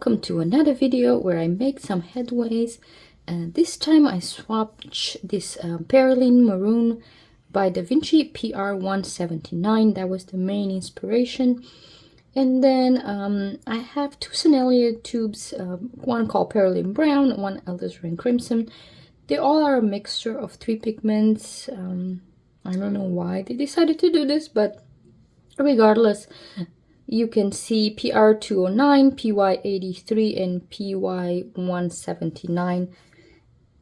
welcome to another video where I make some headways. And this time I swapped this Perylene Maroon by DaVinci PR179. That was the main inspiration. And then I have two Sennelier tubes, one called Perylene Brown, one Alizarin Crimson. They all are a mixture of three pigments. I don't know why they decided to do this, but regardless, you can see PR209, PY83, and PY179.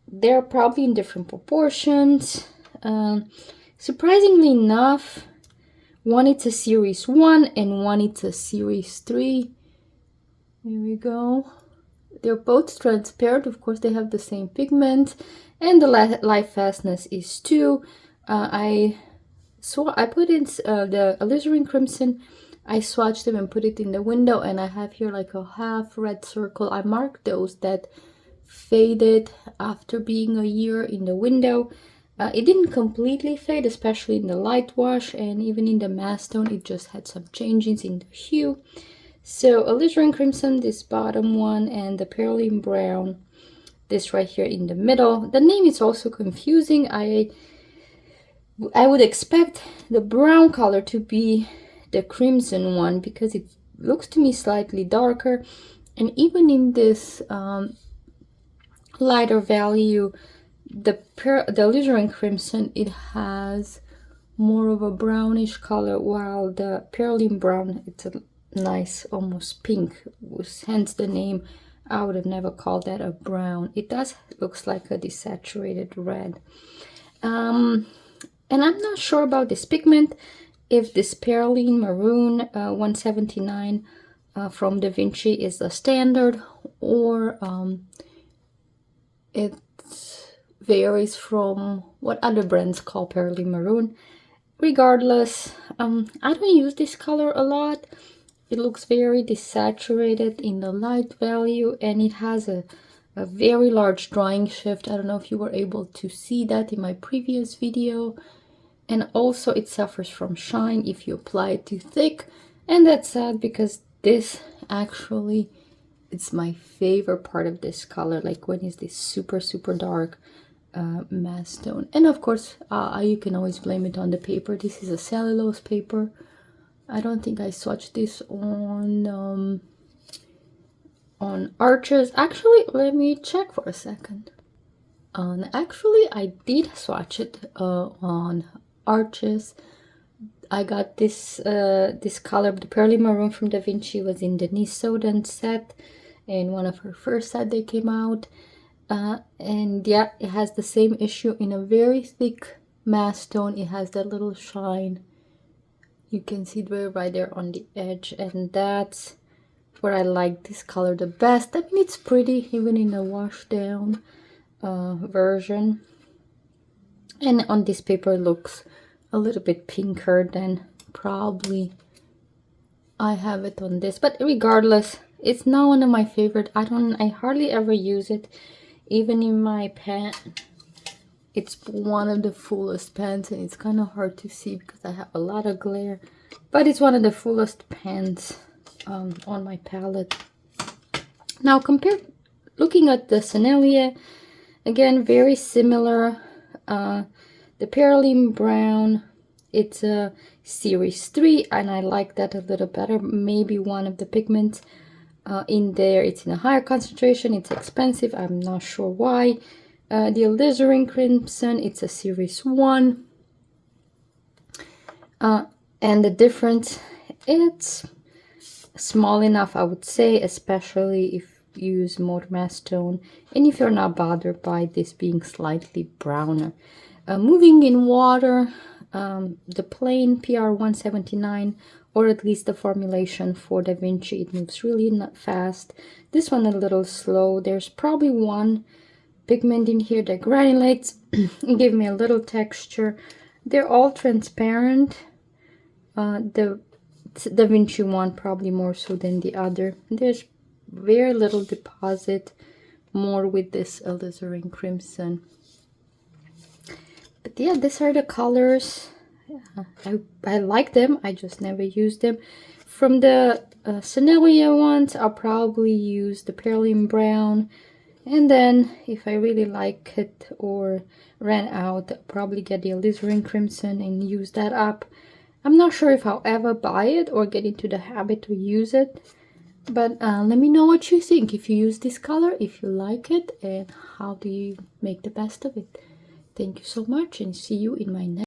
They're probably in different proportions. Surprisingly enough, one it's a series 1 and one it's a series 3. Here we go. They're both transparent. Of course, they have the same pigment, and the light fastness is 2. I put in the Alizarin Crimson. I swatched them and put it in the window, and I have here like a half red circle. I marked those that faded after being a year in the window. It didn't completely fade, especially in the light wash, and even in the mass tone it just had some changes in the hue. So Alizarin Crimson, this bottom one, and the Perylene Brown, this right here in the middle. The name is also confusing. I would expect the brown color to be the crimson one because it looks to me slightly darker, and even in this lighter value, the Alizarin Crimson, it has more of a brownish color, while the Perylene Brown, it's a nice almost pink, hence the name. I would have never called that a brown. It does looks like a desaturated red. And I'm not sure about this pigment, if this Perylene Maroon 179 from DaVinci is the standard, or it varies from what other brands call Perylene Maroon. Regardless, I don't use this color a lot. It looks very desaturated in the light value, and it has a very large drying shift. I don't know if you were able to see that in my previous video. And also it suffers from shine if you apply it too thick, and that's sad because this actually, it's my favorite part of this color, like when it's this super dark mass tone. And of course you can always blame it on the paper. This is a cellulose paper. I don't think I swatched this on arches. Actually, let me check for a second. Actually, I did swatch it on arches. I got this this color, the Perylene Maroon from DaVinci, was in Denise Soden set, in one of her first set they came out. And yeah, it has the same issue in a very thick mass tone. It has that little shine. You can see it right there on the edge, and that's where I like this color the best. I mean, it's pretty even in a wash down version. And on this paper it looks a little bit pinker than probably I have it on this. But regardless, it's not one of my favorite. I hardly ever use it. Even in my pan, it's one of the fullest pans, and it's kind of hard to see because I have a lot of glare. But it's one of the fullest pans on my palette. Now looking at the Sennelier, again, very similar. The Perylene Brown, it's a series 3, and I like that a little better. Maybe one of the pigments in there, it's in a higher concentration. It's expensive. I'm not sure why. The Alizarin Crimson, it's a series 1. And the difference, it's small enough, I would say, especially if you use more mass tone and if you're not bothered by this being slightly browner. Moving in water, the plain PR179, or at least the formulation for DaVinci, it moves really not fast. This one a little slow. There's probably one pigment in here that granulates and give me a little texture. They're all transparent. The DaVinci one probably more so than the other. There's very little deposit, more with this Alizarin Crimson. But yeah, these are the colors. I like them. I just never use them. from the Sennelier ones, I'll probably use the Perylene Brown. And then if I really like it or ran out, I'll probably get the Alizarin Crimson and use that up. I'm not sure if I'll ever buy it or get into the habit to use it. But let me know what you think, if you use this color, if you like it, and how do you make the best of it. Thank you so much, and see you in my next